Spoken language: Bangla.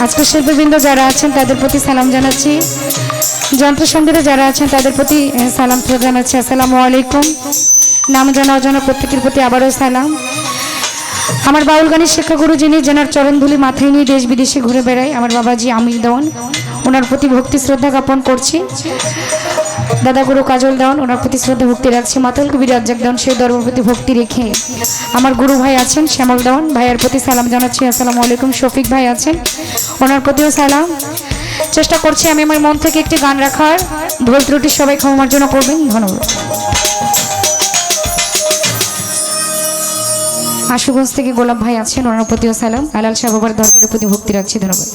আজকে শিল্পীবৃন্দ যারা আছেন তাদের প্রতি সালাম জানাচ্ছি। যন্ত্রসঙ্গীতে যারা আছেন তাদের প্রতি সালাম জানাচ্ছি। আসসালামু আলাইকুম। নাম জানা অজানা প্রত্যেকের প্রতি আবারও সালাম। আমার বাউল গানের শিক্ষাগুরু যিনি, যেনার চরণধুলি মাথায় নিয়ে দেশ বিদেশে ঘুরে বেড়ায়, আমার বাবাজি আমির দেওয়ান, ওনার প্রতি ভক্তি শ্রদ্ধা জ্ঞাপন করছি। দাদাগুরু কাজল দেওয়ান, ওনার প্রতি শ্রদ্ধা ভক্তি রাখছি। মাতাল কবি রাজ্জাক দেওয়ান, সেই দরবার প্রতি ভক্তি রেখে আমার গুরু ভাই আছেন শ্যামল দেওয়ান, ভাইয়ের প্রতি সালাম জানাচ্ছি। আসসালামু আলাইকুম। শফিক ভাই আছেন, ওনার প্রতিও সালাম। চেষ্টা করছি আমি আমার মন থেকে একটি গান রাখার, ভুল ত্রুটি সবাই ক্ষমা মার্জনা করবেন। ধন্যবাদ। আশুগঞ্জ থেকে গোলাপ ভাই আছেন, ওনার প্রতিও সালাম। আলাল শাহ বাবার দরবারের প্রতি ভক্তি রাখছি। ধন্যবাদ।